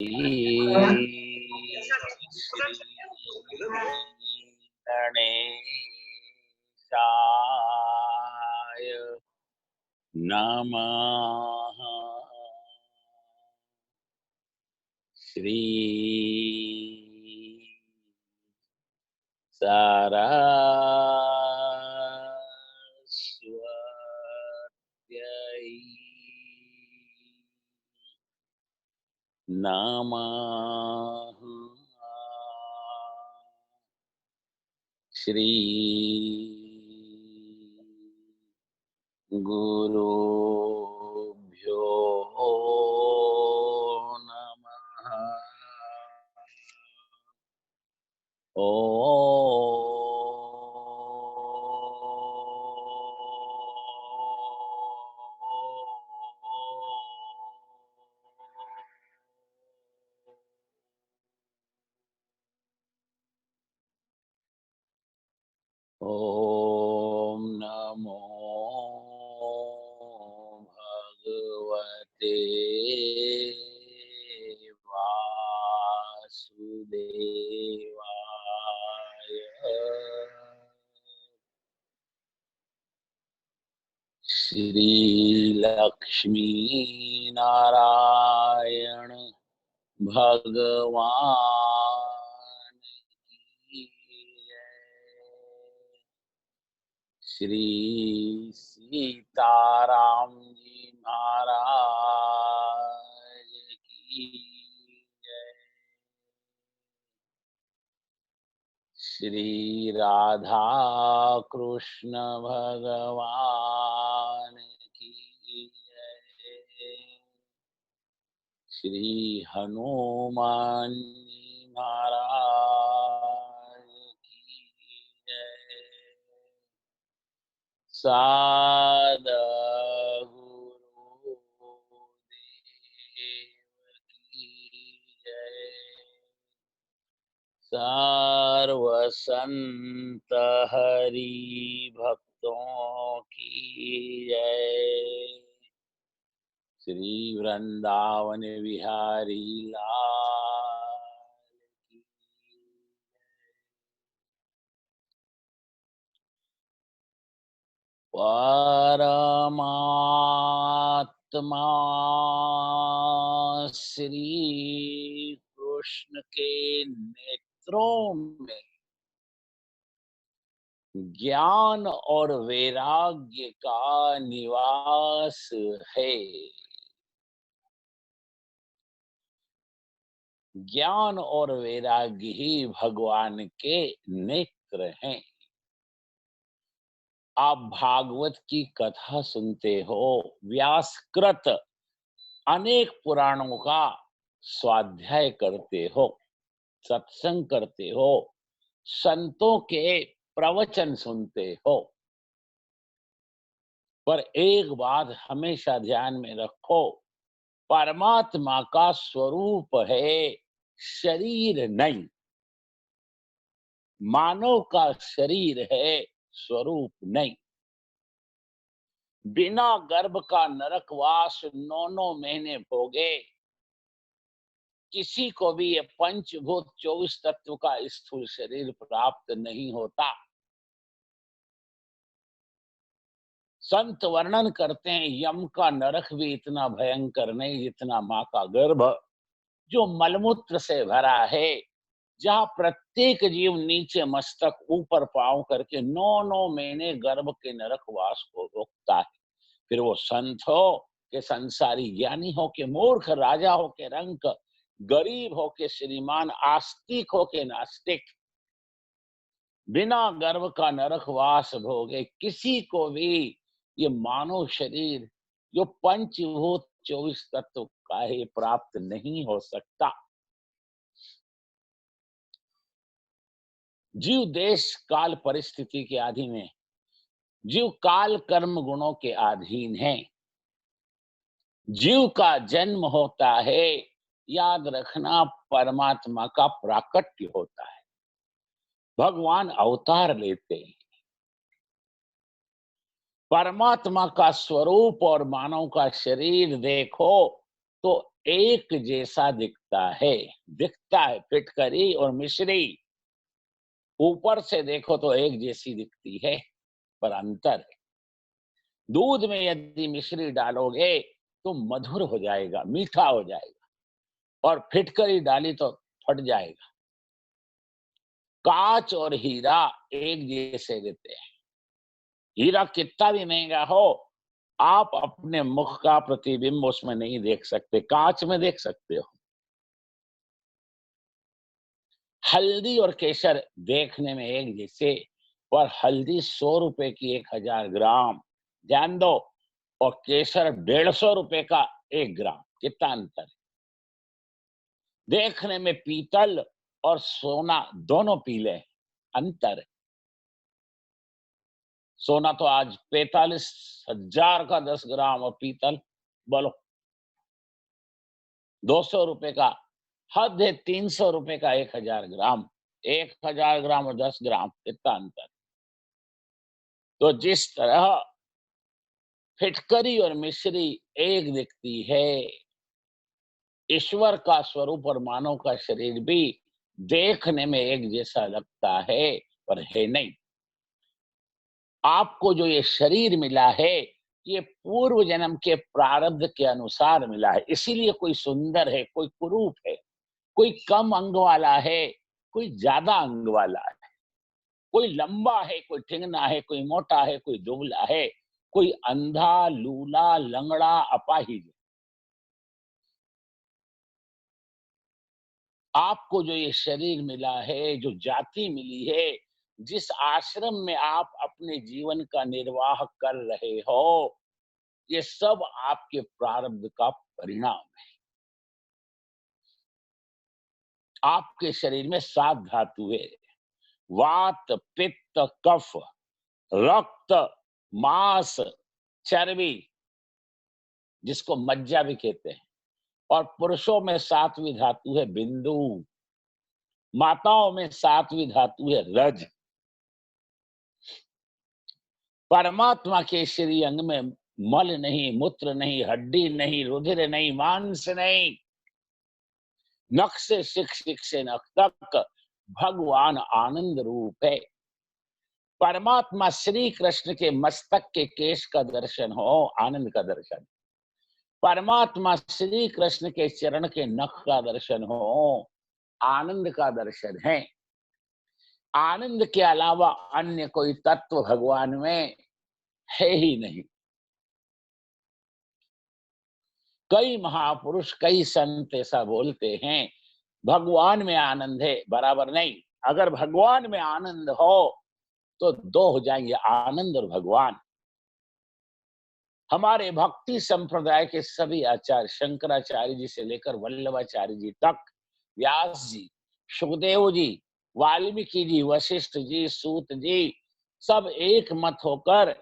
श्री गणेशाय नमः। श्री सरस्वत्यै नमः। श्री गुरुभ्यो नमः। ओम नमो भगवते वासुदेवाय। श्री लक्ष्मी नारायण भगवान की जय। श्री सीताराम जी महाराज की जय। श्री राधा कृष्ण भगवान की जय। श्री हनुमान जी महाराज की जय। सद्गुरुदेव की जय। सर्व संत हरि भक्तों की जय। श्री वृंदावन विहारी लाल की जय। परमात्मा श्री कृष्ण के नेत्रों में ज्ञान और वैराग्य का निवास है। ज्ञान और वैराग्य ही भगवान के नेत्र हैं। आप भागवत की कथा सुनते हो, व्यासकृत अनेक पुराणों का स्वाध्याय करते हो, सत्संग करते हो, संतों के प्रवचन सुनते हो, पर एक बात हमेशा ध्यान में रखो, परमात्मा का स्वरूप है, शरीर नहीं। मानव का शरीर है, स्वरूप नहीं। बिना गर्भ का नरकवास 9 महीने भोगे किसी को भी ये पंचभूत 24 तत्व का स्थूल शरीर प्राप्त नहीं होता। संत वर्णन करते हैं, यम का नरक भी इतना भयंकर नहीं जितना माँ का गर्भ, जो मलमूत्र से भरा है, जहाँ प्रत्येक जीव नीचे मस्तक ऊपर पांव करके 9 महीने गर्भ के नरकवास को रोकता है। फिर वो संत हो के संसारी, ज्ञानी हो के मूर्ख, राजा हो के रंक, गरीब हो के श्रीमान, आस्तिक हो के नास्तिक, बिना गर्भ का नरकवास भोगे किसी को भी ये मानव शरीर जो पंचभूत 24 तत्व का है प्राप्त नहीं हो सकता। जीव देश काल परिस्थिति के अधीन है। जीव काल कर्म गुणों के अधीन है। जीव का जन्म होता है, याद रखना, परमात्मा का प्राकट्य होता है। भगवान अवतार लेते हैं। परमात्मा का स्वरूप और मानव का शरीर देखो तो एक जैसा दिखता है फिटकरी और मिश्री। ऊपर से देखो तो एक जैसी दिखती है, पर अंतर है। दूध में यदि मिश्री डालोगे तो मधुर हो जाएगा, मीठा हो जाएगा, और फिटकरी डाली तो फट जाएगा। कांच और हीरा एक जैसे देते हैं। हीरा कितना भी महंगा हो, आप अपने मुख का प्रतिबिंब उसमें नहीं देख सकते, कांच में देख सकते हो। हल्दी और केसर देखने में एक जैसे, पर हल्दी 100 रुपए की 1000 ग्राम, ध्यान दो, और केसर 150 रुपए का 1 ग्राम, कितना अंतर है। देखने में पीतल और सोना दोनों पीले हैं, अंतर है। सोना तो आज 45,000 का 10 ग्राम, और पीतल बोलो 200 रुपए का। हद है 300 रुपए का 1000 ग्राम। 1000 ग्राम और 10 ग्राम, कितना अंतर। तो जिस तरह फिटकरी और मिश्री एक दिखती है, ईश्वर का स्वरूप और मानव का शरीर भी देखने में एक जैसा लगता है, पर है नहीं। आपको जो ये शरीर मिला है, ये पूर्व जन्म के प्रारब्ध के अनुसार मिला है। इसीलिए कोई सुंदर है, कोई कुरूप है, कोई कम अंग वाला है, कोई ज्यादा अंग वाला है, कोई लंबा है, कोई ठिंगना है, कोई मोटा है, कोई दुबला है, कोई अंधा, लूला, लंगड़ा, अपाहिज। आपको जो ये शरीर मिला है, जो जाति मिली है, जिस आश्रम में आप अपने जीवन का निर्वाह कर रहे हो, ये सब आपके प्रारब्ध का परिणाम है। आपके शरीर में 7 धातु है। वात, पित्त, कफ, रक्त, मांस, चर्बी, जिसको मज्जा भी कहते हैं। और पुरुषों में 7वीं धातु है बिंदु। माताओं में 7वीं धातु है रज। परमात्मा के श्री अंग में मल नहीं, मूत्र नहीं, हड्डी नहीं, रुधिर नहीं, मांस नहीं, नख से शिख से नख तक भगवान आनंद रूप है। परमात्मा श्री कृष्ण के मस्तक के केश का दर्शन हो, आनंद का दर्शन। परमात्मा श्री कृष्ण के चरण के नख का दर्शन हो, आनंद का दर्शन है। आनंद के अलावा अन्य कोई तत्व भगवान में है ही नहीं। कई महापुरुष, कई संत ऐसा बोलते हैं भगवान में आनंद है, बराबर नहीं। अगर भगवान में आनंद हो तो दो हो जाएंगे, आनंद और भगवान। हमारे भक्ति संप्रदाय के सभी आचार्य, शंकराचार्य जी से लेकर वल्लभाचार्य जी तक, व्यास जी, सुखदेव जी, वाल्मीकि जी, वशिष्ठ जी, सूत जी, सब एक मत होकर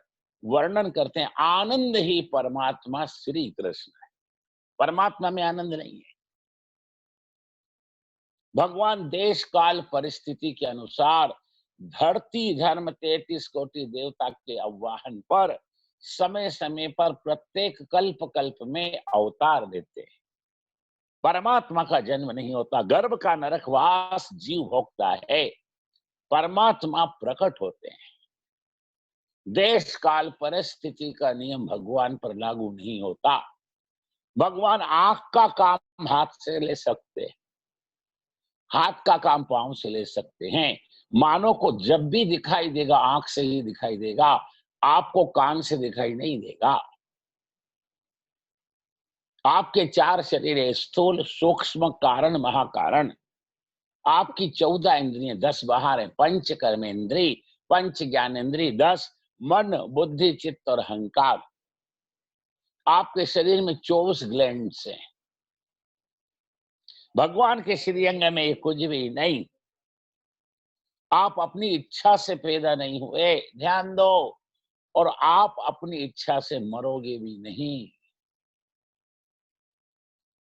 वर्णन करते हैं, आनंद ही परमात्मा श्री कृष्ण है। परमात्मा में आनंद नहीं है। भगवान देश काल परिस्थिति के अनुसार धरती धर्म 33 कोटि देवता के आह्वान पर समय समय पर प्रत्येक कल्प कल्प में अवतार देते हैं। परमात्मा का जन्म नहीं होता, गर्भ का नरकवास जीव भोगता है, परमात्मा प्रकट होते हैं। देश काल परिस्थिति का नियम भगवान पर लागू नहीं होता। भगवान आंख का काम हाथ से ले सकते हैं, हाथ का काम पांव से ले सकते हैं। मानव को जब भी दिखाई देगा आंख से ही दिखाई देगा, आपको कान से दिखाई नहीं देगा। आपके 4 शरीर है, स्थूल, सूक्ष्म, कारण, महाकारण। आपकी 14 इंद्रियां, 10 बाहर है, पंच कर्मेंद्री, पंच ज्ञानेन्द्रीय, 10 मन, बुद्धि, चित्त और अहंकार। आपके शरीर में 24 ग्लैंड्स हैं। भगवान के श्रीअंग में ये कुछ भी नहीं। आप अपनी इच्छा से पैदा नहीं हुए, ध्यान दो, और आप अपनी इच्छा से मरोगे भी नहीं।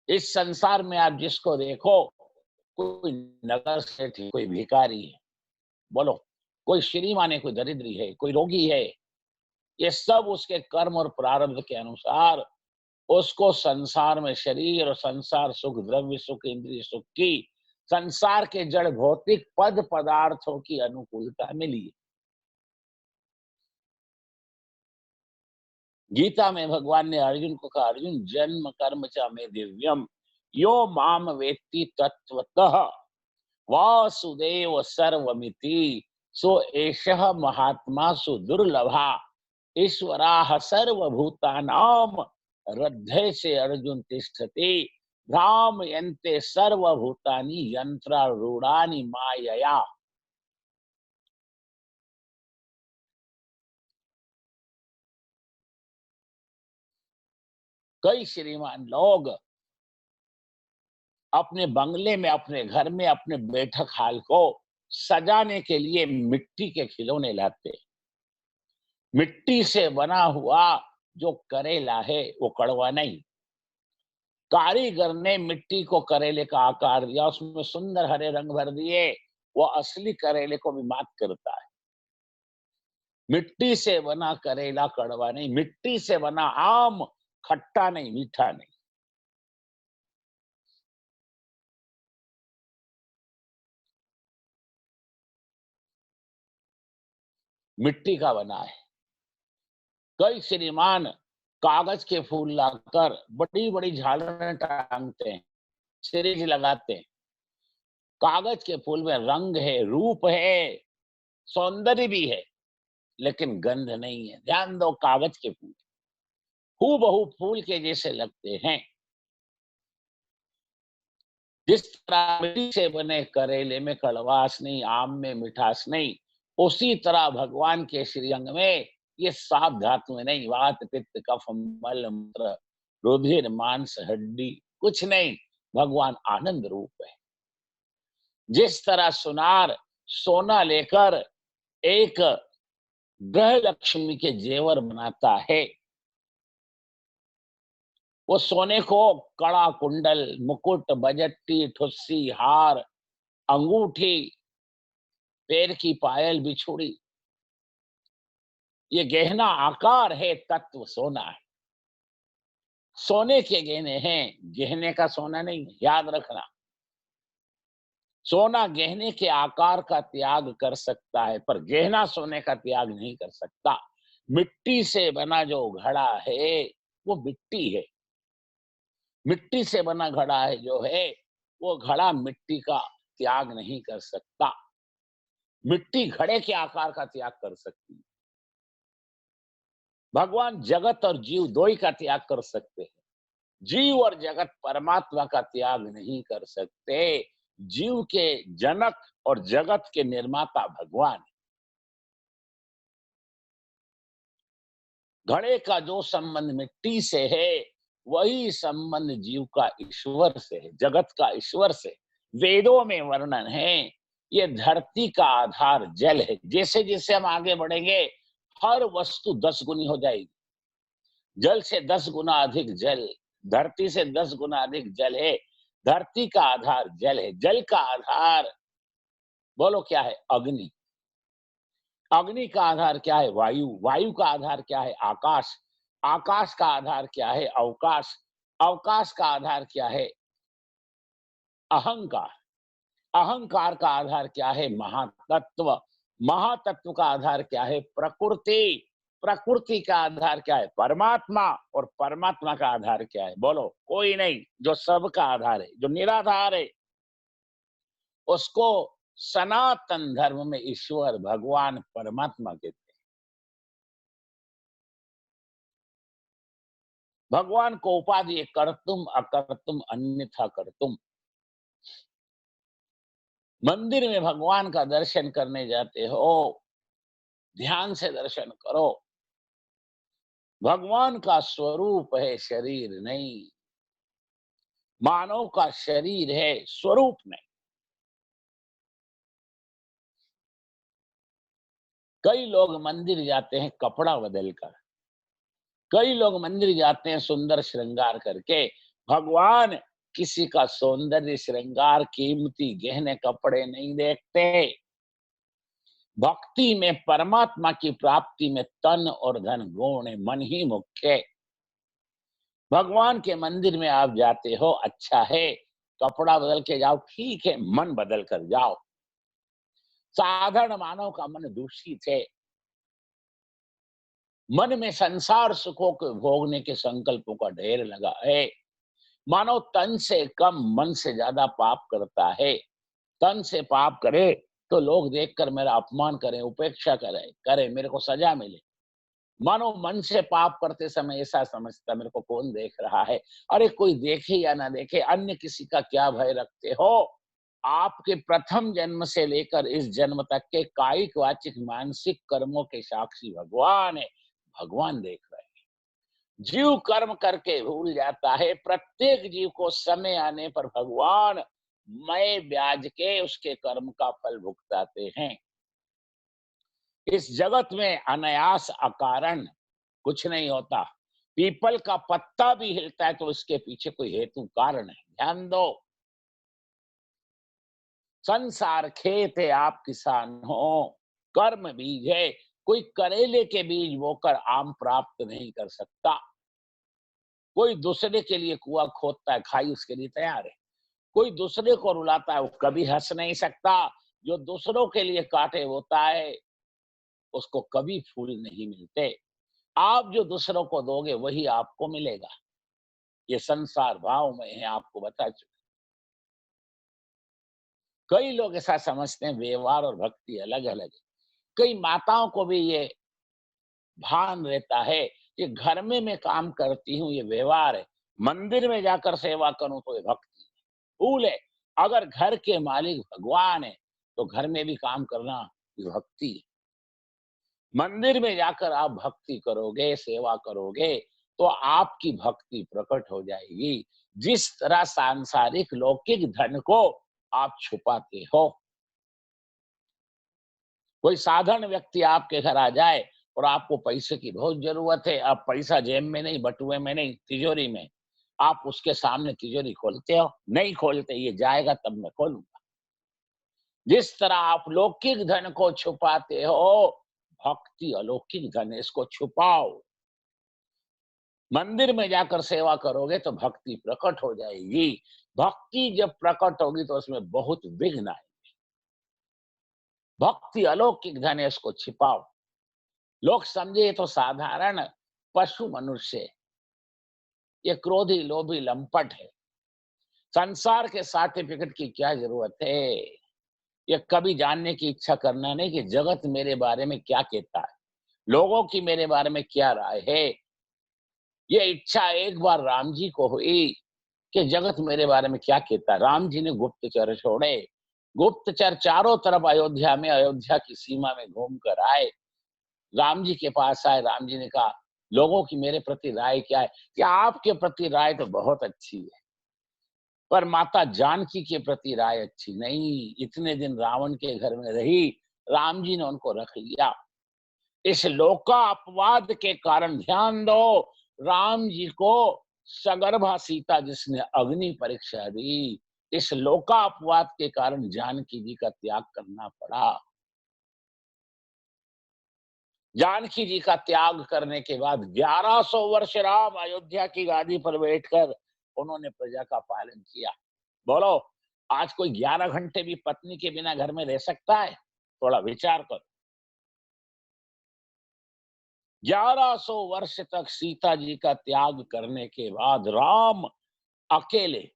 इस संसार में आप जिसको देखो, कोई नगर सेठ है, कोई भिखारी है, बोलो, कोई श्रीमान है, कोई दरिद्री है, कोई रोगी है। ये सब उसके कर्म और प्रारब्ध के अनुसार उसको संसार में शरीर और संसार सुख, द्रव्य सुख, इंद्रिय सुख की, संसार के जड़ भौतिक पद पदार्थों की अनुकूलता मिली। गीता में भगवान ने अर्जुन को कहा, अर्जुन जन्म कर्म च मे दिव्यम, यो माम वेत्ति तत्वतः वासुदेव सर्वमिति, सो एषः महात्मा सुदुर्लभा ईश्वराः सर्वभूतानां हृदय से अर्जुन तिष्ठति, भ्रामयन्ते सर्वभूतानि यंत्रारूढ़ानि मायया। कई श्रीमान लोग अपने बंगले में, अपने घर में, अपने बैठक हाल को सजाने के लिए मिट्टी के खिलौने लाते। मिट्टी से बना हुआ जो करेला है वो कड़वा नहीं। कारीगर ने मिट्टी को करेले का आकार दिया, उसमें सुंदर हरे रंग भर दिए, वो असली करेले को भी मात करता है। मिट्टी से बना करेला कड़वा नहीं, मिट्टी से बना आम खट्टा नहीं, मीठा नहीं। मिट्टी का बना है। कई श्रीमान कागज के फूल लाकर बड़ी बड़ी झालरें टांगते हैं, सीरीज लगाते हैं। कागज के फूल में रंग है, रूप है, सौंदर्य भी है, लेकिन गंध नहीं है। ध्यान दो, कागज के फूल हूबहू फूल के जैसे लगते हैं। जिस तरह मिट्टी से बने करेले में कड़वास नहीं, आम में मिठास नहीं, उसी तरह भगवान के श्रीअंग में ये 7 धातुएं नहीं, वात पित्त कफ मल मूत्र रुधिर मांस हड्डी कुछ नहीं, भगवान आनंद रूप है। जिस तरह सुनार सोना लेकर एक ग्रह लक्ष्मी के जेवर बनाता है, वो सोने को कड़ा, कुंडल, मुकुट, बजट्टी, ठुस्सी, हार, अंगूठी, पैर की पायल, बिछुड़ी, ये गहना आकार है, तत्व सोना है। सोने के गहने हैं, गहने का सोना नहीं है, याद रखना। सोना गहने के आकार का त्याग कर सकता है, पर गहना सोने का त्याग नहीं कर सकता। मिट्टी से बना जो घड़ा है वो मिट्टी है। मिट्टी से बना घड़ा है जो है, वो घड़ा मिट्टी का त्याग नहीं कर सकता। मिट्टी घड़े के आकार का त्याग कर सकती है। भगवान जगत और जीव दो ही का त्याग कर सकते हैं। जीव और जगत परमात्मा का त्याग नहीं कर सकते। जीव के जनक और जगत के निर्माता भगवान। घड़े का जो संबंध मिट्टी से है, वही संबंध जीव का ईश्वर से है, जगत का ईश्वर से। वेदों में वर्णन है, ये धरती का आधार जल है। जैसे जैसे हम आगे बढ़ेंगे, हर वस्तु 10 गुनी हो जाएगी। जल से 10 गुना अधिक जल, धरती से 10 गुना अधिक जल है। धरती का आधार जल है, जल का आधार बोलो क्या है? अग्नि। अग्नि का आधार क्या है? वायु। वायु का आधार क्या है? आकाश। आकाश का आधार क्या है? अवकाश। अवकाश का आधार क्या है? अहंकार। अहंकार का आधार क्या है? महातत्व। महातत्व का आधार क्या है? प्रकृति। प्रकृति का आधार क्या है? परमात्मा। और परमात्मा का आधार क्या है? बोलो, कोई नहीं। जो सबका आधार है, जो निराधार है, उसको सनातन धर्म में ईश्वर, भगवान, परमात्मा कहते हैं। भगवान को उपाधि है कर्तुम अकर्तुम अन्यथा कर्तुम। मंदिर में भगवान का दर्शन करने जाते हो, ध्यान से दर्शन करो। भगवान का स्वरूप है, शरीर नहीं। मानव का शरीर है, स्वरूप नहीं। कई लोग मंदिर जाते हैं कपड़ा बदलकर, कई लोग मंदिर जाते हैं सुंदर श्रृंगार करके। भगवान किसी का सौंदर्य, श्रृंगार, कीमती गहने कपड़े नहीं देखते। भक्ति में, परमात्मा की प्राप्ति में तन और धन गौण है, मन ही मुख्य है। भगवान के मंदिर में आप जाते हो, अच्छा है, कपड़ा बदल के जाओ, ठीक है, मन बदल कर जाओ। साधारण मानव का मन दूषित है। मन में संसार सुखों को भोगने के संकल्पों का ढेर लगा है। मानव तन से कम मन से ज्यादा पाप करता है। तन से पाप करे तो लोग देखकर मेरा अपमान करें, उपेक्षा करें, मेरे को सजा मिले। मानो मन से पाप करते समय ऐसा समझता मेरे को कौन देख रहा है। अरे कोई देखे या ना देखे, अन्य किसी का क्या भय रखते हो। आपके प्रथम जन्म से लेकर इस जन्म तक के कायिक वाचिक मानसिक कर्मों के साक्षी भगवान है। भगवान देख रहे हैं। जीव कर्म करके भूल जाता है। प्रत्येक जीव को समय आने पर भगवान मय ब्याज के उसके कर्म का फल भुगताते हैं। इस जगत में अनायास अकारण कुछ नहीं होता। पीपल का पत्ता भी हिलता है तो उसके पीछे कोई हेतु कारण है। ध्यान दो। संसार खेत है, आप किसान हो। कर्म बीज है। कोई करेले के बीज बोकर आम प्राप्त नहीं कर सकता। कोई दूसरे के लिए कुआं खोदता है, खाई उसके लिए तैयार है। कोई दूसरे को रुलाता है, वो कभी हंस नहीं सकता। जो दूसरों के लिए कांटे होता है, उसको कभी फूल नहीं मिलते। आप जो दूसरों को दोगे वही आपको मिलेगा। ये संसार भाव में है, आपको बता चुका। कई लोग ऐसा समझते हैं व्यवहार और भक्ति अलग अलग है। कई माताओं को भी ये भान रहता है कि घर में मैं काम करती हूँ, ये व्यवहार है। मंदिर में जाकर सेवा करूं तो ये भक्ति है। भूल है। अगर घर के मालिक भगवान है तो घर में भी काम करना ये भक्ति है। मंदिर में जाकर आप भक्ति करोगे, सेवा करोगे तो आपकी भक्ति प्रकट हो जाएगी। जिस तरह सांसारिक लौकिक धन को आप छुपाते हो। कोई साधारण व्यक्ति आपके घर आ जाए और आपको पैसे की बहुत जरूरत है, आप पैसा जेब में नहीं, बटुए में नहीं, तिजोरी में, आप उसके सामने तिजोरी खोलते हो? नहीं खोलते। ये जाएगा तब मैं खोलूंगा। जिस तरह आप लौकिक धन को छुपाते हो, भक्ति अलौकिक धन है, इसको छुपाओ। मंदिर में जाकर सेवा करोगे तो भक्ति प्रकट हो जाएगी। भक्ति जब प्रकट होगी तो उसमें बहुत विघ्न आए। भक्ति अलौकिक धन है, इसको छिपाओ। लोग समझे ये तो साधारण पशु मनुष्य है, ये क्रोधी लोभी लंपट है। संसार के सर्टिफिकेट की क्या जरूरत है। ये कभी जानने की इच्छा करना नहीं कि जगत मेरे बारे में क्या कहता है, लोगों की मेरे बारे में क्या राय है। ये इच्छा एक बार राम जी को हुई कि जगत मेरे बारे में क्या कहता है। राम जी ने गुप्तचर छोड़े। गुप्तचर चारों तरफ अयोध्या में, अयोध्या की सीमा में घूम कर आए। राम जी के पास आए। राम जी ने कहा लोगों की मेरे प्रति राय क्या है। कि आपके प्रति राय तो बहुत अच्छी है, पर माता जानकी के प्रति राय अच्छी नहीं। इतने दिन रावण के घर में रही, राम जी ने उनको रख लिया। इस लोका अपवाद के कारण ध्यान दो, राम जी को सगर्भा सीता जिसने अग्नि परीक्षा दी, इस लोका अपवाद के कारण जानकी जी का त्याग करना पड़ा। जानकी जी का त्याग करने के बाद 1100 वर्ष राम अयोध्या की गादी पर बैठकर उन्होंने प्रजा का पालन किया। बोलो, आज कोई 11 घंटे भी पत्नी के बिना घर में रह सकता है? थोड़ा विचार करो। 1100 वर्ष तक सीता जी का त्याग करने के बाद राम अकेले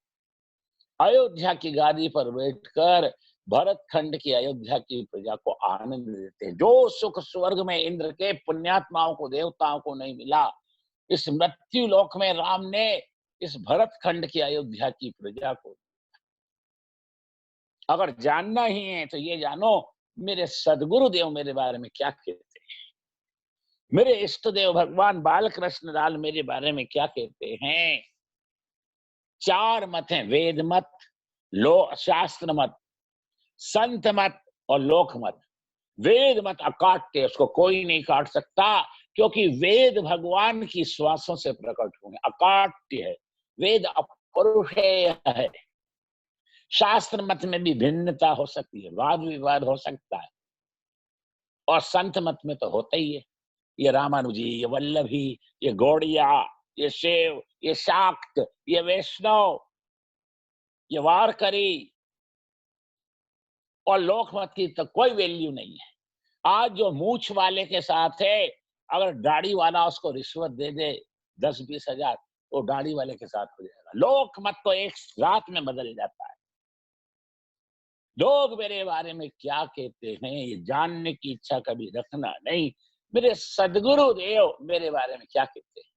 अयोध्या की गादी पर बैठकर भरत खंड की अयोध्या की प्रजा को आनंद देते हैं। जो सुख स्वर्ग में इंद्र के पुण्यात्माओं को, देवताओं को नहीं मिला, इस मृत्यु लोक में राम ने इस भरत खंड की अयोध्या की प्रजा को। अगर जानना ही है तो ये जानो मेरे सदगुरु देव मेरे बारे में क्या कहते हैं। मेरे इष्ट देव भगवान बाल कृष्ण लाल मेरे बारे में क्या कहते हैं। चार मत हैं, वेद मत, लो शास्त्र मत, संत मत और लोक मत। वेद मत अकाट्य, उसको कोई नहीं काट सकता, क्योंकि वेद भगवान की श्वासों से प्रकट हुए, अकाट्य है। वेद अपरुषेय है। शास्त्र मत में भी भिन्नता हो सकती है, वाद विवाद हो सकता है, और संत मत में तो होता ही है। ये रामानुजी, ये वल्लभी, ये गौड़िया, ये शैव, ये शाक्त, ये वैष्णव, ये वारकरी और लोकमत की तो कोई वैल्यू नहीं है। आज जो मूछ वाले के साथ है, अगर दाढ़ी वाला उसको रिश्वत दे दे 10-20 हजार, वो दाढ़ी वाले के साथ हो जाएगा। लोकमत तो एक रात में बदल जाता है। लोग मेरे बारे में क्या कहते हैं ये जानने की इच्छा कभी रखना नहीं। मेरे सदगुरु देव मेरे बारे में क्या कहते हैं,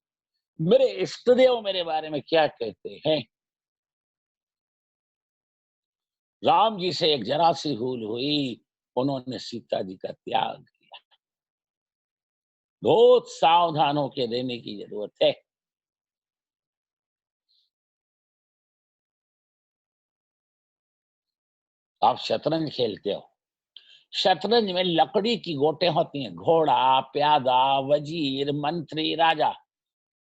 मेरे इष्ट देव मेरे बारे में क्या कहते हैं। राम जी से एक जरा सी भूल हुई, उन्होंने सीता जी का त्याग किया। बहुत सावधान होकर रहने की जरूरत है। आप शतरंज खेलते हो, शतरंज में लकड़ी की गोटे होती हैं, घोड़ा, प्यादा, वजीर, मंत्री, राजा।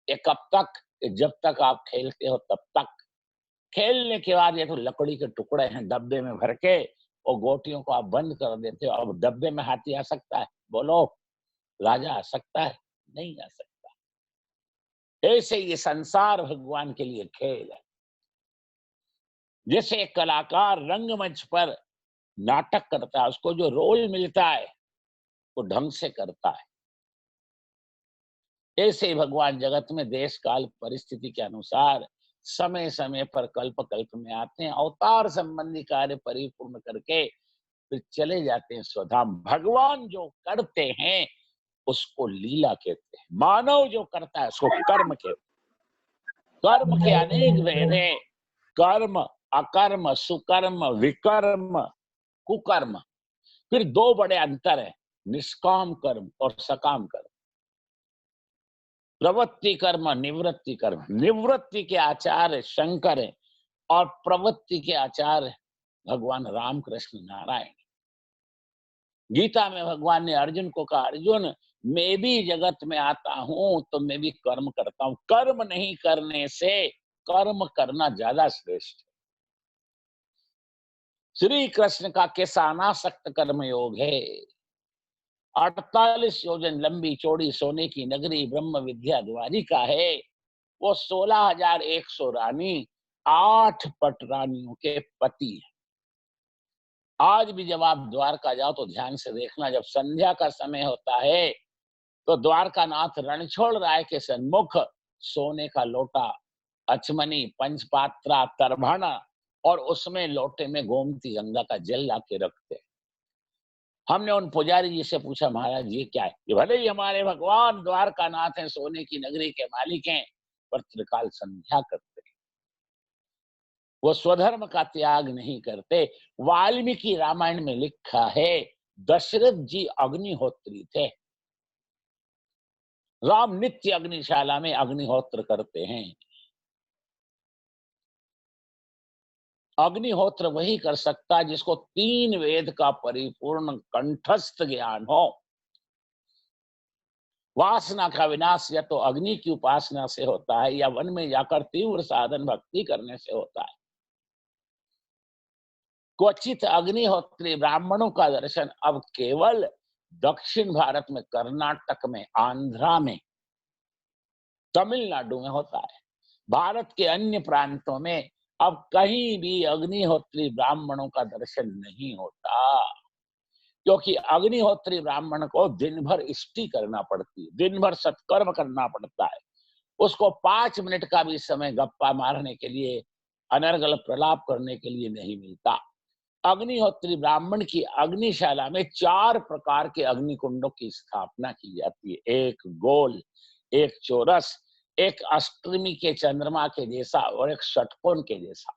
ये कब तक? ये जब तक आप खेलते हो तब तक। खेलने के बाद ये तो लकड़ी के टुकड़े हैं डब्बे में भर के, और गोटियों को आप बंद कर देते हो। अब डब्बे में हाथी आ सकता है? बोलो, राजा आ सकता है? नहीं आ सकता। ऐसे ये संसार भगवान के लिए खेल है। जैसे एक कलाकार रंगमंच पर नाटक करता है, उसको जो रोल मिलता है वो ढंग से करता है। ऐसे ही भगवान जगत में देश काल परिस्थिति के अनुसार समय समय पर कल्प कल्प में आते हैं, अवतार संबंधी कार्य परिपूर्ण करके फिर चले जाते हैं स्वधाम। भगवान जो करते हैं उसको लीला कहते हैं, मानव जो करता है उसको कर्म कहते हैं। कर्म के अनेक भेद है, कर्म, अकर्म, सुकर्म, विकर्म, कुकर्म। फिर दो बड़े अंतर है, निष्काम कर्म और सकाम कर्म। प्रवृत्ति कर्म, निवृत्ति कर्म। निवृत्ति के आचार्य शंकर है और प्रवृत्ति के आचार्य भगवान राम कृष्ण नारायण। गीता में भगवान ने अर्जुन को कहा, अर्जुन मैं भी जगत में आता हूं तो मैं भी कर्म करता हूं। कर्म नहीं करने से कर्म करना ज्यादा श्रेष्ठ है। श्री कृष्ण का केसानासक्त कर्म योग है। 48 योजन लंबी चौड़ी सोने की नगरी ब्रह्म विद्या द्वारिका है। वो 16,100 रानी 8 पट रानियों के पति है। आज भी जब आप द्वारका जाओ तो ध्यान से देखना, जब संध्या का समय होता है तो द्वारकानाथ रणछोड़ राय के सन्मुख सोने का लोटा, अचमनी, पंचपात्रा, तरभाना और उसमें लोटे में गोमती गंगा का जल लाके रखते हैं। हमने उन पुजारी जी से पूछा, महाराज ये क्या है? ये भले ही हमारे भगवान द्वारकानाथ हैं, सोने की नगरी के मालिक हैं, पर त्रिकाल संध्या करते हैं। वो स्वधर्म का त्याग नहीं करते। वाल्मीकि रामायण में लिखा है, दशरथ जी अग्निहोत्री थे। राम नित्य अग्निशाला में अग्निहोत्र करते हैं। अग्निहोत्र वही कर सकता है जिसको 3 वेद का परिपूर्ण कंठस्थ ज्ञान हो। वासना का विनाश या तो अग्नि की उपासना से होता है या वन में जाकर तीव्र साधन भक्ति करने से होता है। क्वचित अग्निहोत्री ब्राह्मणों का दर्शन अब केवल दक्षिण भारत में, कर्नाटक में, आंध्रा में, तमिलनाडु में होता है। भारत के अन्य प्रांतों में अब कहीं भी अग्निहोत्री ब्राह्मणों का दर्शन नहीं होता, क्योंकि अग्निहोत्री ब्राह्मण को दिन भर स्टी करना पड़ती है, दिन भर सत्कर्म करना पड़ता है। उसको 5 मिनट का भी समय गप्पा मारने के लिए, अनर्गल प्रलाप करने के लिए नहीं मिलता। अग्निहोत्री ब्राह्मण की अग्निशाला में 4 प्रकार के अग्निकुंडों की स्थापना की जाती है, एक गोल, एक चौरस, एक अष्टमी के चंद्रमा के जैसा और एक षटकोण के जैसा।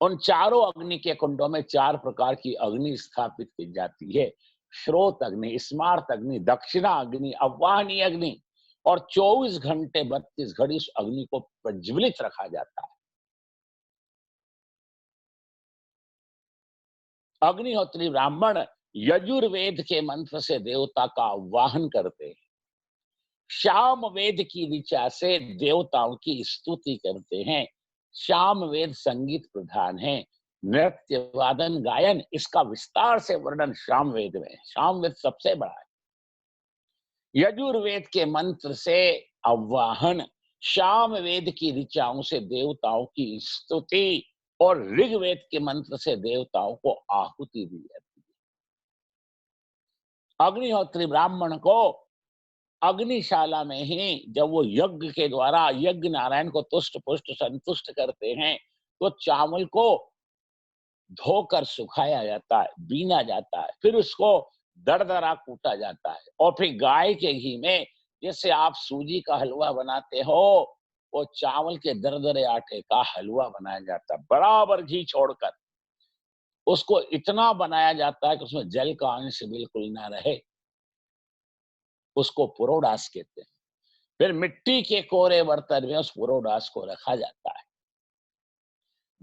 उन चारों अग्नि के कुंडों में 4 प्रकार की अग्नि स्थापित की जाती है। श्रोत अग्नि, स्मार्त अग्नि, दक्षिणा अग्नि, अव्वाहनी अग्नि, और 24 घंटे 32 घड़ी उस अग्नि को प्रज्वलित रखा जाता है। अग्निहोत्री ब्राह्मण यजुर्वेद के मंत्र से देवता का आह्वान करते हैं। शाम वेद की ऋचा से देवताओं की स्तुति करते हैं। शाम वेद संगीत प्रधान है, नृत्य, वादन, गायन, इसका विस्तार से वर्णन शाम वेद में है। शाम वेद सबसे बड़ा है। यजुर्वेद के मंत्र से आवाहन, शाम वेद की ऋचाओं से देवताओं की स्तुति और ऋग्वेद के मंत्र से देवताओं को आहुति दी जाती है। अग्निहोत्री ब्राह्मण को अग्निशाला में ही जब वो यज्ञ के द्वारा यज्ञ नारायण को तुष्ट पुष्ट संतुष्ट करते हैं, तो चावल को धोकर सुखाया जाता है, बीना जाता है, फिर उसको दरदरा कूटा जाता है और फिर गाय के घी में जैसे आप सूजी का हलवा बनाते हो, वो चावल के दरदरे आटे का हलवा बनाया जाता है, बराबर घी छोड़कर उसको इतना बनाया जाता है कि उसमें जल का अंश बिल्कुल ना रहे। उसको पुरोडास कहते हैं। फिर मिट्टी के कोरे बर्तन में उस पुरोडास को रखा जाता है।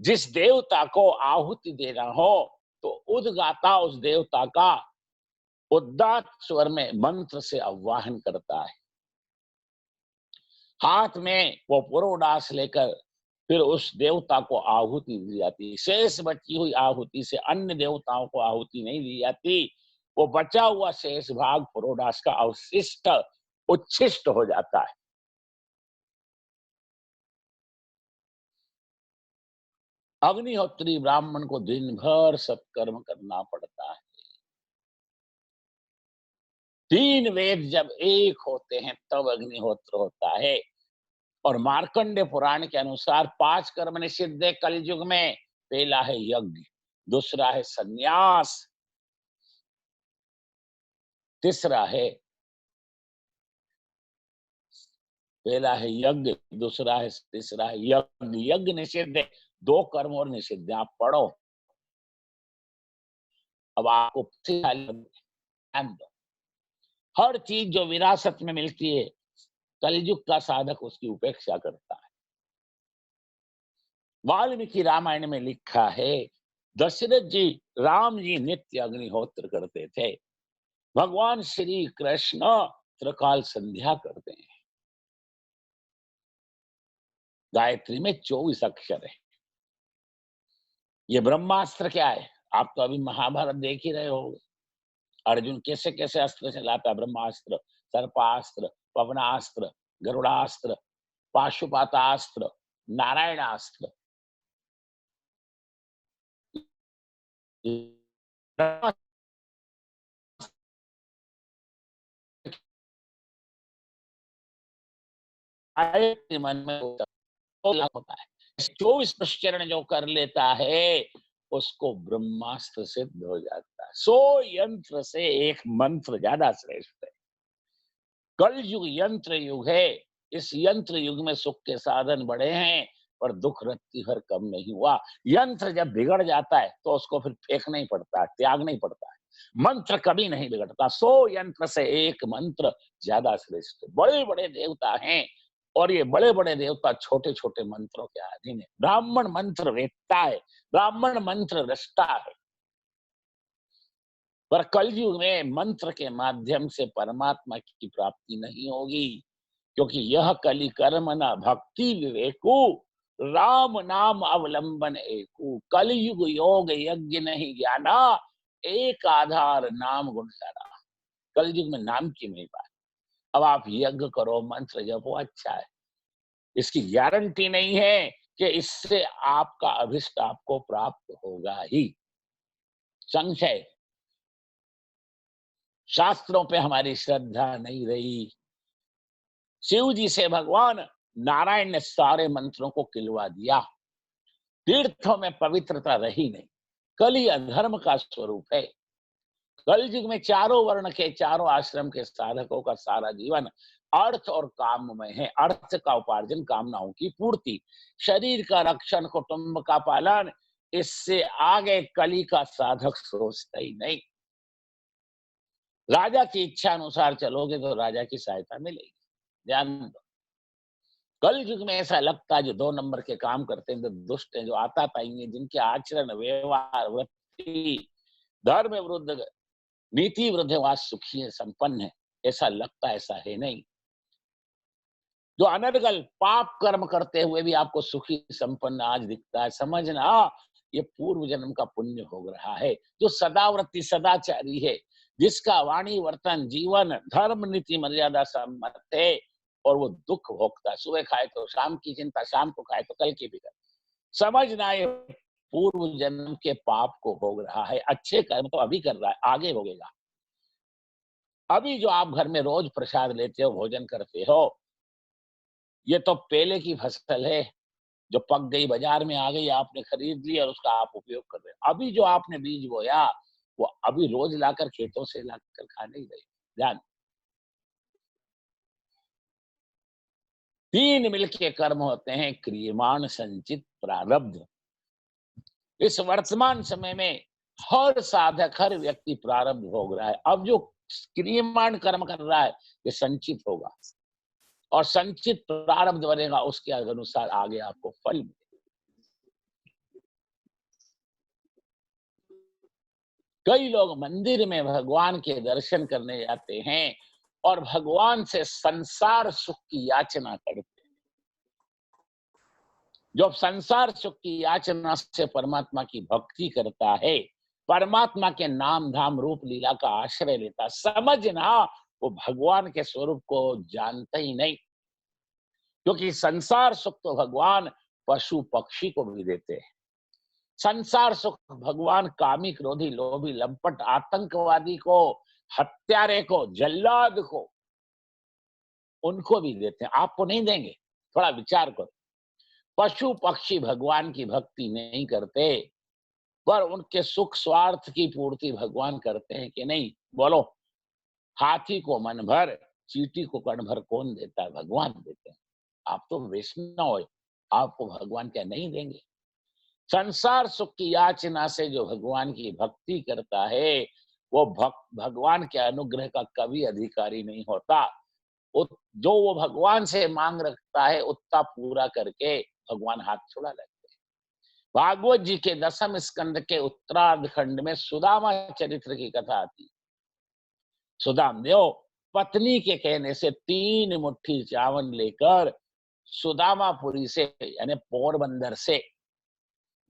जिस देवता को आहुति देना हो तो उद्गाता उस देवता का उदात्त स्वर में मंत्र से आह्वान करता है। हाथ में वो पुरोडास लेकर फिर उस देवता को आहुति दी जाती है। शेष बची हुई आहुति से अन्य देवताओं को आहुति नहीं दी जाती। वो बचा हुआ शेष भाग पुरोडास का अवशिष्ट उच्छिष्ट हो जाता है। अग्निहोत्री ब्राह्मण को दिन भर सत्कर्म करना पड़ता है। 3 वेद जब एक होते हैं तब अग्निहोत्र होता है। और मार्कंडे पुराण के अनुसार 5 कर्म निषिद्ध है कलयुग में। पहला है यज्ञ, दूसरा है संन्यास, तीसरा है पहला है यज्ञ, दूसरा है तीसरा है यज्ञ। यज्ञ निषिद्ध है, 2 कर्म और निषिद्ध है। आप पढ़ो। अब आपको ध्यान दो। हर चीज जो विरासत में मिलती है, कलयुग का साधक उसकी उपेक्षा करता है। वाल्मीकि रामायण में लिखा है, दशरथ जी राम जी नित्य अग्निहोत्र करते थे। भगवान श्री कृष्ण त्रिकाल संध्या करते हैं। गायत्री में 24 अक्षर है। ये ब्रह्मास्त्र क्या है? आप तो अभी महाभारत देख ही रहे हो। अर्जुन कैसे कैसे अस्त्र चलाता है। ब्रह्मास्त्र, सर्पास्त्र, पवनास्त्र, गरुड़ास्त्र, पाशुपातास्त्र, नारायणास्त्र। मन में होता है। 24 प्रश्चरण जो कर लेता है उसको ब्रह्मास्त्र सिद्ध हो जाता है। 100 यंत्र से एक मंत्र ज्यादा श्रेष्ठ है। कल युग यंत्र युग है। इस यंत्र युग में सुख के साधन बड़े हैं पर दुख रत्ती भर कम नहीं हुआ। यंत्र जब बिगड़ जाता है तो उसको फिर फेंकना ही पड़ता है, त्यागना ही पड़ता है। मंत्र कभी नहीं बिगड़ता। 100 यंत्र से एक मंत्र ज्यादा श्रेष्ठ। बड़े बड़े देवता हैं और ये बड़े बड़े देवता छोटे छोटे मंत्रों के अधीन है। ब्राह्मण मंत्र वेदता है, ब्राह्मण मंत्र रचता है। पर कलयुग में मंत्र के माध्यम से परमात्मा की प्राप्ति नहीं होगी, क्योंकि यह कलि कर्म न भक्ति विवेकु, राम नाम अवलंबन एकु। कलयुग योग यज्ञ नहीं ज्ञाना, एक आधार नाम गुण सारा। कलयुग में नाम की महिमा है। अब आप यज्ञ करो, मंत्र जपो, अच्छा है। इसकी गारंटी नहीं है कि इससे आपका अभिष्ट आपको प्राप्त होगा ही। संशय। शास्त्रों पे हमारी श्रद्धा नहीं रही। शिव जी से भगवान नारायण ने सारे मंत्रों को खिलवा दिया। तीर्थों में पवित्रता रही नहीं। कलि अधर्म का स्वरूप है। कलयुग में चारों वर्ण के, चारों आश्रम के साधकों का सारा जीवन अर्थ और काम में है। अर्थ का उपार्जन, कामनाओं की पूर्ति, शरीर का रक्षण, कुटुंब का पालन। इससे आगे कली का साधक सोचता ही नहीं। राजा की इच्छा अनुसार चलोगे तो राजा की सहायता मिलेगी। ध्यान दो। कल युग में ऐसा लगता है जो 2 नंबर के काम करते हैं, जो दुष्ट हैं, जो आताताई हैं, जिनके आचरण, व्यवहार, वृत्ति, धर्म विरुद्ध, नीति विरुद्ध, वह सुखी है, संपन्न है। ऐसा लगता है, ऐसा है नहीं। जो अनर्गल पाप कर्म करते हुए भी आपको सुखी संपन्न आज दिखता है, समझना ये पूर्व जन्म का पुण्य हो रहा है। जो सदावृत्ति, सदाचारी है, जिसका वाणी, वर्तन, जीवन, धर्म, नीति, मर्यादा सम्मत है, और वो दुख भोगता है। सुबह खाए तो शाम की चिंता, शाम को खाए तो कल की फिक्र। समझना ये पूर्व जन्म के पाप को भोग रहा है, अच्छे कर्म तो अभी कर रहा है, आगे भोगेगा। अभी जो आप घर में रोज प्रसाद लेते हो, भोजन करते हो, ये तो पहले की फसल है, जो पक गई, बाजार में आ गई, आपने खरीद ली और उसका आप उपयोग कर रहे हो। अभी जो आपने बीज बोया, वो अभी रोज लाकर खेतों से लाकर खा नहीं रहे। ध्यान, 3 मिलके कर्म होते हैं, क्रियमाण, संचित, प्रारब्ध। इस वर्तमान समय में हर साधक, हर व्यक्ति प्रारब्ध भोग रहा है। अब जो क्रियमाण कर्म कर रहा है, ये संचित होगा और संचित प्रारब्ध बनेगा, उसके अनुसार आगे आपको फल मिलेगा। कई लोग मंदिर में भगवान के दर्शन करने जाते हैं और भगवान से संसार सुख की याचना करते हैं। जो संसार सुख की याचना से परमात्मा की भक्ति करता है, परमात्मा के नाम धाम रूप लीला का आश्रय लेता, समझना वो भगवान के स्वरूप को जानता ही नहीं। क्योंकि संसार सुख तो भगवान पशु पक्षी को भी देते हैं। संसार सुख भगवान कामी, क्रोधी, लोभी, लंपट, आतंकवादी को, हत्यारे को, जल्लाद को, उनको भी देते हैं। आपको नहीं देंगे। थोड़ा विचार करो। पशु पक्षी भगवान की भक्ति नहीं करते, पर उनके सुख स्वार्थ की पूर्ति भगवान करते हैं कि नहीं? बोलो। हाथी को मन भर, चींटी को कण भर कौन देता है? भगवान देते हैं। आप तो वैष्णव हो, आपको भगवान क्या नहीं देंगे? संसार सुख की याचना से जो भगवान की भक्ति करता है, वो भगवान के अनुग्रह का कभी अधिकारी नहीं होता। जो वो भगवान से मांग रखता है, उतना पूरा करके भगवान हाथ छुड़ा लेते हैं। भागवत जी के 10वें स्कंद के उत्तरार्ध खंड में सुदामा चरित्र की कथा आती है। सुदामदेव पत्नी के कहने से 3 मुट्ठी चावल लेकर सुदामापुरी से, यानी पोरबंदर से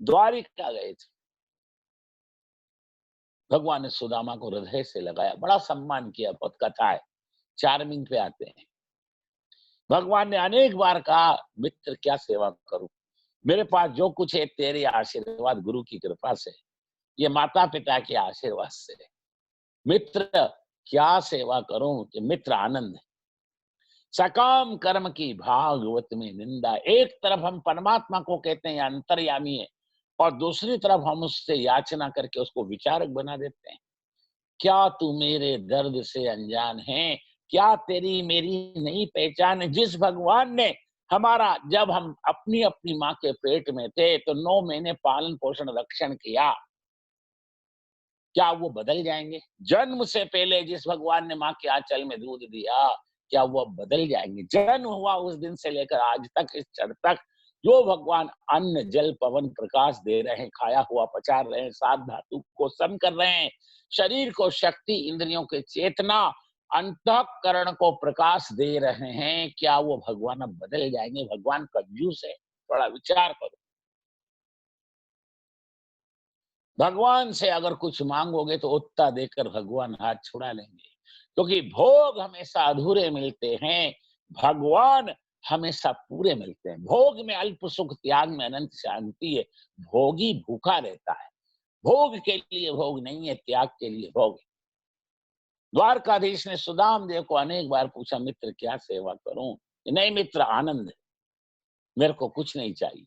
द्वारिका गए थे। भगवान ने सुदामा को हृदय से लगाया, बड़ा सम्मान किया। बहुत कथा है, चार्मिंग पे आते हैं। भगवान ने अनेक बार कहा, मित्र क्या सेवा करूं, मेरे पास जो कुछ है तेरे आशीर्वाद, गुरु की कृपा से, ये माता पिता के आशीर्वाद से। मित्र क्या सेवा करूं कि मित्र आनंद है। सकाम कर्म की भागवत में निंदा। एक तरफ हम परमात्मा को कहते हैं अंतर्यामी है, और दूसरी तरफ हम उससे याचना करके उसको विचारक बना देते हैं। क्या तू मेरे दर्द से अनजान है? क्या तेरी मेरी नहीं पहचान? जिस भगवान ने हमारा, जब हम अपनी अपनी माँ के पेट में थे तो 9 महीने पालन पोषण रक्षण किया, क्या वो बदल जाएंगे? जन्म से पहले जिस भगवान ने माँ के आंचल में दूध दिया, क्या वो अब बदल जाएंगे? जन्म हुआ उस दिन से लेकर आज तक, इस क्षण तक, जो भगवान अन्न जल पवन प्रकाश दे रहे हैं, खाया हुआ पचा रहे हैं, 7 धातु को सम कर रहे हैं, शरीर को शक्ति, इंद्रियों के चेतना, अंतःकरण को प्रकाश दे रहे हैं, क्या वो भगवान अब बदल जाएंगे? भगवान कंजूस है, थोड़ा विचार करो। भगवान से अगर कुछ मांगोगे तो उतना देकर भगवान हाथ छुड़ा लेंगे, क्योंकि भोग हमेशा अधूरे मिलते हैं, भगवान हमेशा पूरे मिलते हैं। भोग में अल्प सुख, त्याग में अनंत शांति है। भोगी भूखा रहता है। भोग के लिए भोग नहीं है, त्याग के लिए भोग है। द्वारकाधीश ने सुदाम देव को अनेक बार पूछा, मित्र क्या सेवा करूं? नहीं मित्र, आनंद है, मेरे को कुछ नहीं चाहिए।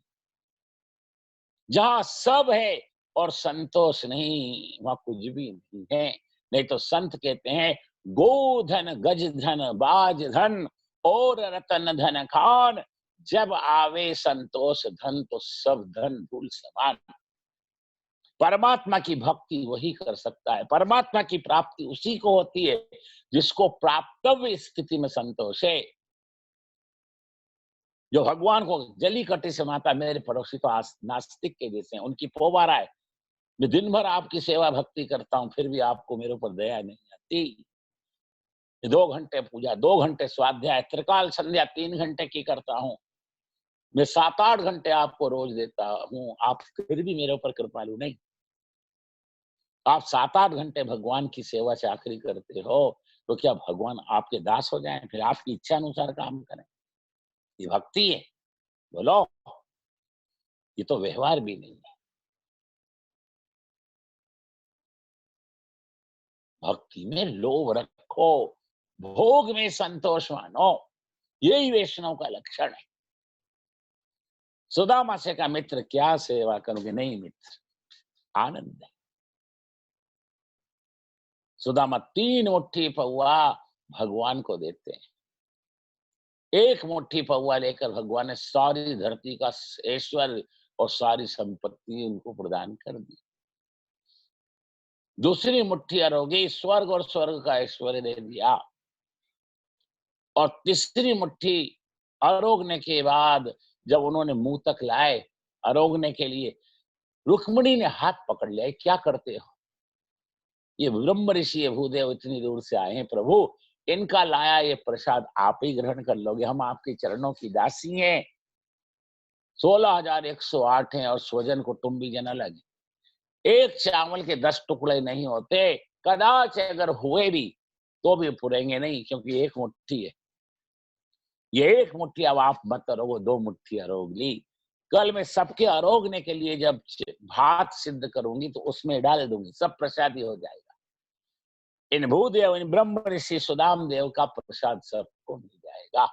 जहां सब है और संतोष नहीं, वहां कुछ भी नहीं है। नहीं तो संत कहते हैं, गोधन गज धन बाज धन और रतन धन खान, जब आवे संतोष धन तो सब धन धूल समान। परमात्मा की भक्ति वही कर सकता है। परमात्मा की प्राप्ति उसी को होती है जिसको प्राप्तव्य स्थिति में संतोष है। जो भगवान को जली कटी से माता, मेरे पड़ोसी तो नास्तिक के जैसे हैं, उनकी पोबारा है, मैं दिन भर आपकी सेवा भक्ति करता हूँ, फिर भी आपको मेरे ऊपर दया नहीं आती। 2 घंटे पूजा, 2 घंटे स्वाध्याय, त्रिकाल संध्या 3 घंटे की करता हूँ, मैं 7-8 घंटे आपको रोज देता हूँ, आप फिर भी मेरे ऊपर कृपालु नहीं। आप 7-8 घंटे भगवान की सेवा चाकरी करते हो, तो क्या भगवान आपके दास हो जाएं, फिर आपकी इच्छा अनुसार काम करें? ये भक्ति है? बोलो, ये तो व्यवहार भी नहीं है। भक्ति में लोभ रखो, भोग में संतोष मानो, यही वैष्णव का लक्षण है। सुदामा से का मित्र क्या सेवा करोगे? नहीं मित्र, आनंद है। सुदामा 3 मुट्ठी पौआ भगवान को देते हैं। 1 मुट्ठी पौआ लेकर भगवान ने सारी धरती का ऐश्वर्य और सारी संपत्ति उनको प्रदान कर दी। दूसरी मुट्ठी अरोगी स्वर्ग और स्वर्ग का ऐश्वर्य दे दिया। और तीसरी मुट्ठी अरोगने के बाद जब उन्होंने मुंह तक लाए अरोगने के लिए, रुक्मिणी ने हाथ पकड़ लिया, क्या करते हो? ये ब्रह्म ऋषि है भूदेव, इतनी दूर से आए हैं प्रभु, इनका लाया ये प्रसाद आप ही ग्रहण कर लोगे, हम आपके चरणों की दासी हैं। 16,108 हैं और स्वजन कुटुंबी जन अलग। एक चावल के 10 टुकड़े नहीं होते, कदाच अगर हुए भी तो भी पुरेंगे नहीं, क्योंकि एक मुट्ठी है। ये एक मुट्ठी अब आप मत अरोगो, 2 मुट्ठी अरोग ली। कल मैं सबके अरोगने के लिए जब भात सिद्ध करूंगी तो उसमें डाल दूंगी, सब प्रसादी हो जाएगा। इन भूदेव, इन ब्रह्म ऋषि सुदाम देव का प्रसाद सबको मिल जाएगा।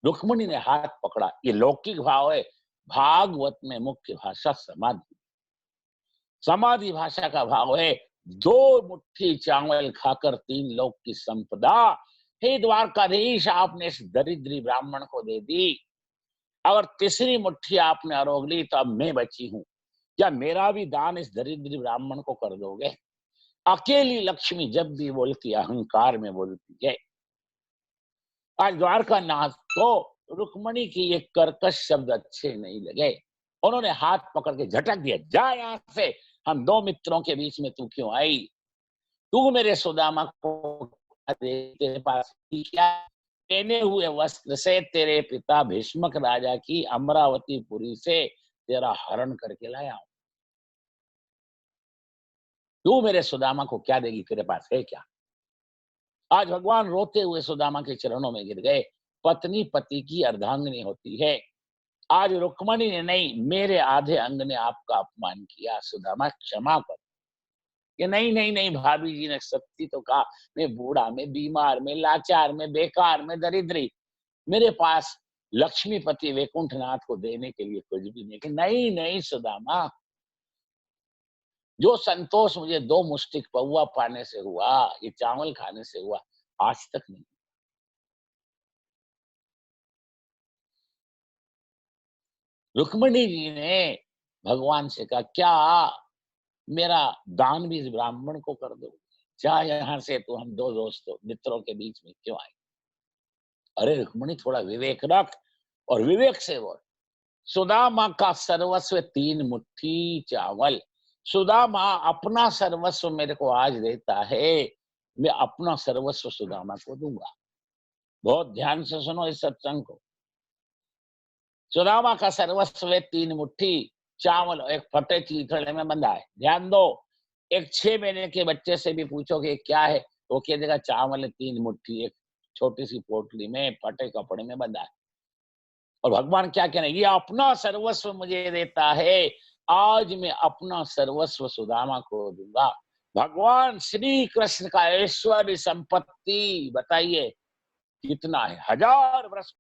रुक्मिणी ने हाथ पकड़ा, ये लौकिक भाव है। भागवत में मुख्य भाषा समाधि, समाधि भाषा का भाव है 2 मुट्ठी चावल खाकर 3 लोक की संपदा। हे द्वारकाधीश, आपने इस दरिद्री ब्राह्मण को दे दी, अगर तीसरी मुट्ठी आपने आरोग ली तो अब मैं बची हूं, क्या मेरा भी दान इस दरिद्री ब्राह्मण को कर दोगे? अकेली लक्ष्मी जब भी बोलती अहंकार में बोलती है। आज द्वारका नाथ को रुक्मणी की ये कर्कश शब्द अच्छे नहीं लगे, उन्होंने हाथ पकड़ के झटक दिया, जा यहां से, हम 2 मित्रों के बीच में तू क्यों आई? तू मेरे सुदामा को तेरे पास क्या? पहने हुए वस्त्र से तेरे पिता भीष्मक राजा की अमरावती पुरी से तेरा हरण करके लाया हूं। तू मेरे सुदामा को क्या देगी? तेरे पास है क्या? आज भगवान रोते हुए सुदामा के चरणों में गिर गए। पत्नी पति की अर्धांगिनी होती है। आज रुक्मणी ने नहीं, मेरे आधे अंग ने आपका अपमान किया, सुदामा क्षमा कर। कि नहीं नहीं नहीं, भाभी जी ने सत्य तो कहा, मैं बूढ़ा, मैं बीमार, मैं लाचार, मैं बेकार, मैं दरिद्री, मेरे पास लक्ष्मीपति वैकुंठनाथ को देने के लिए कुछ भी नहीं। कि नहीं नहीं सुदामा, जो संतोष मुझे 2 मुष्टिक पौआ पाने से हुआ, ये चावल खाने से हुआ, आज तक नहीं। रुक्मिणी जी ने भगवान से कहा, क्या मेरा दान भी इस ब्राह्मण को कर दो? जा यहाँ से, तो हम 2 दोस्तों मित्रों के बीच में क्यों आए? अरे रुक्मिणी, थोड़ा विवेक रख और विवेक से बोल। सुदामा का सर्वस्व 3 मुट्ठी चावल। सुदामा अपना सर्वस्व मेरे को आज देता है, मैं अपना सर्वस्व सुदामा को दूंगा। बहुत ध्यान से सुनो इस सत्संग को। सुदामा का सर्वस्व है 3 मुट्ठी चावल, एक फटे चीथड़े में बंधा है। ध्यान दो, एक 6 महीने के बच्चे से भी पूछोगे क्या है, तो कह देगा चावल है 3 मुट्ठी, एक छोटी सी पोटली में फटे कपड़े में बंधा है। और भगवान क्या कह रहे हैं, ये अपना सर्वस्व मुझे देता है, आज मैं अपना सर्वस्व सुदामा को दूंगा। भगवान श्री कृष्ण का ऐश्वर्य संपत्ति बताइए कितना है? 1000 वर्ष